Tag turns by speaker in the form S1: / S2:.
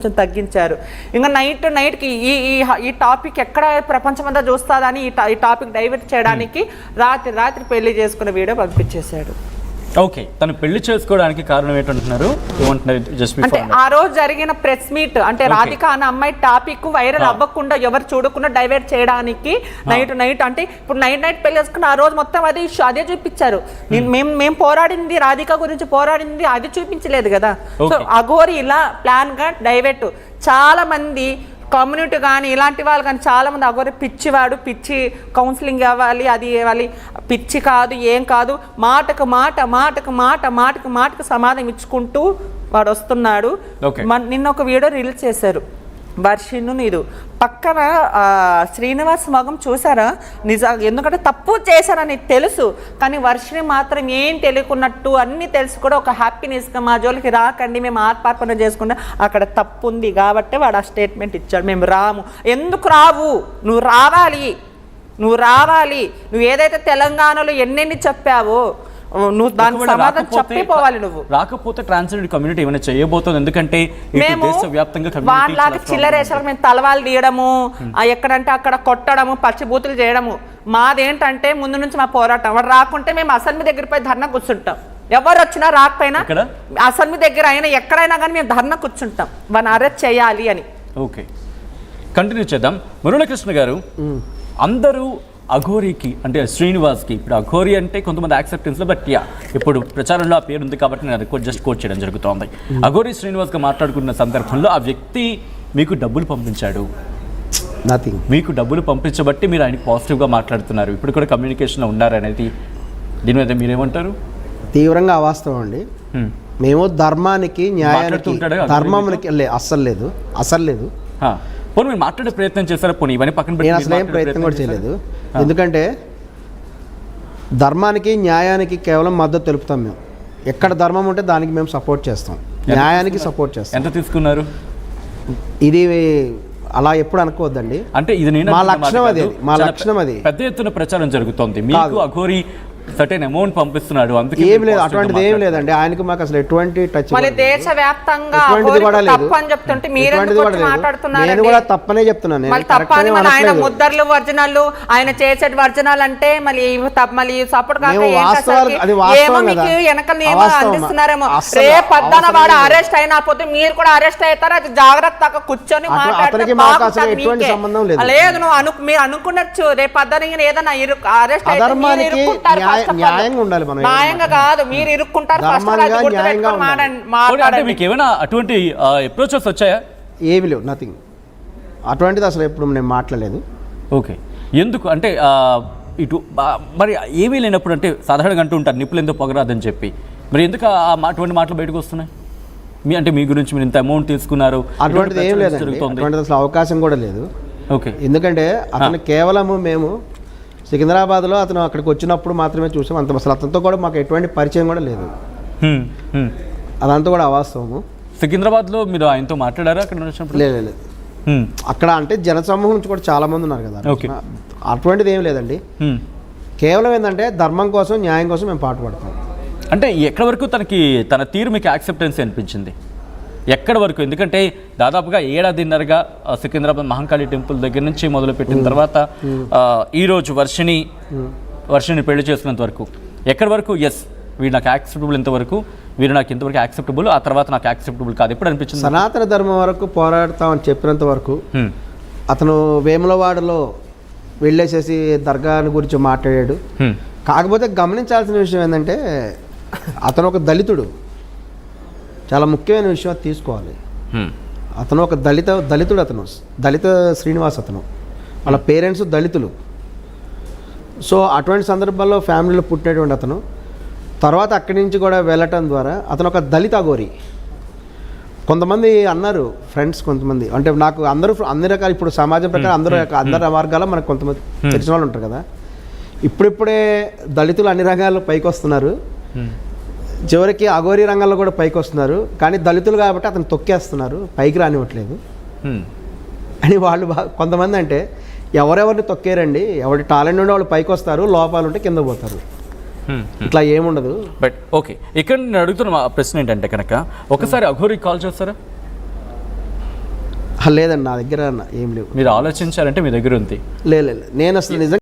S1: కొంచెం తగ్గించారు. ఇంకా నైట్కి ఈ టాపిక్ ఎక్కడ ప్రపంచమంతా చూస్తుందని ఈ టాపిక్ డైవర్ట్ చేయడానికి రాత్రి పెళ్లి చేసుకున్న వీడియో పంపించేశాడు.
S2: ఓకే, తను పెళ్లి చేసుకోవడానికి కారణం ఏంటంటున్నారు?
S1: అంటే ఆ రోజు జరిగిన ప్రెస్ మీట్ అంటే రాధిక అన్న అమ్మాయి టాపిక్ వైరల్ అవ్వకుండా ఎవరు చూడకుండా డైవర్ట్ చేయడానికి నైట్ అంటే ఇప్పుడు నైట్ పెళ్లి చేసుకున్న ఆ రోజు మొత్తం అదే చూపించారు. మేము పోరాడింది రాధిక గురించి పోరాడింది అది చూపించలేదు కదా. సో అఘోరి ఇలా ప్లాన్ గా డైవర్ట్ చాలా మంది కమ్యూనిటీ కానీ ఇలాంటి వాళ్ళు కానీ చాలామంది అఘోరి పిచ్చివాడు, పిచ్చి కౌన్సిలింగ్ ఇవ్వాలి, అది ఇవ్వాలి, పిచ్చి కాదు ఏం కాదు, మాటకు సమాధానం ఇచ్చుకుంటూ వాడు వస్తున్నాడు. నిన్న ఒక వీడియో రిలీజ్ చేశారు వర్షిను నీరు పక్కన శ్రీనివాస్ మొగం చూసారా? నిజంగా ఎందుకంటే తప్పు చేశారని తెలుసు, కానీ వర్షిని మాత్రం ఏం తెలియకున్నట్టు అన్నీ తెలుసు కూడా ఒక హ్యాపీనెస్గా మా జోలికి రాకండి, మేము ఆత్మార్పణ చేసుకుంటే అక్కడ తప్పు ఉంది కాబట్టి వాడు ఆ స్టేట్మెంట్ ఇచ్చాడు. మేము రాము. ఎందుకు రావు? నువ్వు రావాలి. నువ్వు ఏదైతే తెలంగాణలో ఎన్నెన్ని చెప్పావో నువ్వు దానికి సమాధానం చెప్పిపోవాలి. నువ్వు
S2: రాకపోతే ట్రాన్స్జెండర్ కమ్యూనిటీ ఏమైనా చేయబోతుంది? ఎందుకంటే
S1: వాళ్ళకి చిల్లరేసాలకు మేము తలవాళ్ళు తీయడము, ఎక్కడంటే అక్కడ కొట్టడము, పచ్చిబూతులు చేయడము. మాదేంటంటే ముందు నుంచి మా పోరాటం. వాడు రాకుంటే మేము అసెంబ్లీ దగ్గర పోయి ధర్నా కూర్చుంటాం. ఎవరు వచ్చినా రాకపోయినా అసెంబ్లీ దగ్గర అయినా ఎక్కడైనా కానీ మేము ధర్నా కూర్చుంటాం వాడిని అరెస్ట్ చేయాలి అని.
S2: ఓకే, కంటిన్యూ చేద్దాం. మురళీకృష్ణ గారు, అందరూ అఘోరికి అంటే శ్రీనివాస్కి ఇప్పుడు అఘోరి అంటే కొంతమంది యాక్సెప్టెన్స్లో, బట్ ఇప్పుడు ప్రచారంలో ఆ పేరు ఉంది కాబట్టి నేను జస్ట్ కోట్ చేయడం జరుగుతోంది. అఘోరి శ్రీనివాస్గా మాట్లాడుకున్న సందర్భంలో ఆ వ్యక్తి మీకు డబ్బులు పంపించాడు, మీకు డబ్బులు పంపించబట్టి మీరు ఆయనకి పాజిటివ్గా మాట్లాడుతున్నారు, ఇప్పుడు కూడా కమ్యూనికేషన్లో ఉన్నారనేది దీని మీద మీరేమంటారు?
S3: తీవ్రంగా అవాస్తవం అండి. మేము ధర్మానికి న్యాయానికి ధర్మానికి అస్సలు లేదు.
S2: పోనీ మీరు మాట్లాడే ప్రయత్నం చేస్తారా? పోనీ ఇవన్నీ పక్కన పెట్టి
S3: అసలు ఏం ప్రయత్నం కూడా చేయలేదు. ఎందుకంటే ధర్మానికి న్యాయానికి కేవలం మద్దతు తెలుపుతాం. మేము ఎక్కడ ధర్మం ఉంటే దానికి మేము సపోర్ట్ చేస్తాం, న్యాయానికి సపోర్ట్ చేస్తాం.
S2: ఎంత తీసుకున్నారు?
S3: ఇది అలా ఎప్పుడు అనుకోవద్దండి.
S2: అంటే ఇది
S3: మా లక్ష్యం అది.
S2: పెద్ద ఎత్తున ప్రచారం జరుగుతోంది, మీకు అఘోరి సర్టెన్ అమౌంట్ పంపిస్తున్నాడు, అందుకే
S3: ఏం లేదు, అటువంటిది ఏం లేదండి. ఆయనకు మాకు అసలు ఎటువంటి టచ్
S1: దేశవ్యాప్తంగా
S3: నేను కూడా తప్పనే చెప్తున్నాను.
S1: ఆయన ముద్దర్లు వర్జనాలు ఆయన చేసే వర్జనాలు అంటే మళ్ళీ సపోర్ట్ అందిస్తున్నారేమో. రేపు పద్దన వాడు అరెస్ట్ అయినా పోతే మీరు కూడా అరెస్ట్ అవుతారు. అది జాగ్రత్తగా కూర్చొని లేదు. నువ్వు మీరు అనుకున్నచ్చు రేపు పద్దన ఏదైనా అరెస్ట్ అయితే న్యాయంగా ఉండాలి. మనం న్యాయంగా కాదు, మీరు ఇరుక్కుంటారు.
S2: మీకు ఏమైనా అటువంటి అప్రోచెస్ వచ్చాయా?
S3: ఏమి లేవు, నథింగ్. అటువంటిది అసలు ఎప్పుడు నేను మాట్లాడలేదు.
S2: ఓకే, ఎందుకు అంటే ఇటు మరి ఏమీ లేనప్పుడు అంటే సాధారణంగా అంటూ ఉంటారు నిప్పులు ఎందుకు పొగరాదని చెప్పి, మరి ఎందుకు అటువంటి మాటలు బయటకు వస్తున్నాయి? అంటే మీ గురించి మీరు ఇంత అమౌంట్ తీసుకున్నారు,
S3: అటువంటిది ఏం లేదు, అటువంటిది అసలు అవకాశం కూడా లేదు.
S2: ఓకే,
S3: ఎందుకంటే అతను కేవలము మేము సికింద్రాబాద్లో అతను అక్కడికి వచ్చినప్పుడు మాత్రమే చూసాం. అసలు అతనితో కూడా మాకు ఎటువంటి పరిచయం కూడా లేదు. అదంతా కూడా అవాస్తవము.
S2: సికింద్రాబాద్లో మీరు ఆయనతో మాట్లాడారా అక్కడ వచ్చినప్పుడు?
S3: లేదు. అక్కడ అంటే జనసమూహం నుంచి కూడా చాలా మంది ఉన్నారు కదా. అటువంటిది ఏం లేదండి. కేవలం ఏంటంటే ధర్మం కోసం న్యాయం కోసం మేము పాటుపడతాం.
S2: అంటే ఎక్కడి వరకు తన తీరు మీకు యాక్సెప్టెన్స్ అనిపించింది? ఎక్కడి వరకు? ఎందుకంటే దాదాపుగా ఏడాదిన్నరగా సికింద్రాబాద్ మహంకాళి టెంపుల్ దగ్గర నుంచి మొదలుపెట్టిన తర్వాత ఈరోజు వర్షిని పెళ్లి చేసుకున్నంత వరకు ఎక్కడి వరకు ఎస్ వీడు నాకు యాక్సెప్టబుల్ ఇంతవరకు, వీరు నాకు ఇంతవరకు యాక్సెప్టబుల్, ఆ తర్వాత నాకు యాక్సెప్టబుల్ కాదు ఎప్పుడు అనిపించింది?
S3: సనాతన ధర్మం వరకు పోరాడతామని చెప్పినంత వరకు అతను వేములవాడలో వెళ్ళేసేసి దర్గాని గురించి మాట్లాడాడు. కాకపోతే గమనించాల్సిన విషయం ఏంటంటే అతను ఒక దళితుడు. చాలా ముఖ్యమైన విషయం తీసుకోవాలి. అతను ఒక దళితుడు. అతను దళిత శ్రీనివాస్. అతను వాళ్ళ పేరెంట్స్ దళితులు. సో అటువంటి సందర్భాల్లో ఫ్యామిలీలో పుట్టినటువంటి అతను తర్వాత అక్కడి నుంచి కూడా వెళ్ళటం ద్వారా అతను ఒక దళిత అఘోరి. కొంతమంది అన్నారు ఫ్రెండ్స్, కొంతమంది అంటే నాకు అన్ని రకాల ఇప్పుడు సమాజం ప్రకారం అందరి వర్గాల్లో మనకు కొంతమంది తెలిసిన వాళ్ళు ఉంటారు కదా. ఇప్పుడిప్పుడే దళితులు అన్ని రంగాల్లో పైకి వస్తున్నారు, చివరికి అఘోరీ రంగంలో కూడా పైకి వస్తున్నారు. కానీ దళితులు కాబట్టి అతను తొక్కేస్తున్నారు, పైకి రానివ్వట్లేదు అని వాళ్ళు కొంతమంది అంటే ఎవరెవరిని తొక్కేరండి, ఎవరి టాలెంట్ ఉంటే వాళ్ళు పైకి వస్తారు, లోపాలు ఉంటే కింద పోతారు. ఇట్లా ఏముండదు.
S2: బట్ ఓకే, ఇక్కడ నేను అడుగుతున్న ప్రశ్న ఏంటంటే కనుక ఒకసారి అఘోరికి కాల్ చేస్తారా?
S3: లేదండి నా దగ్గర ఏం లేవు.
S2: మీరు ఆలోచించారంటే మీ దగ్గర ఉంది.
S3: లేదు నేను అసలు నిజంగా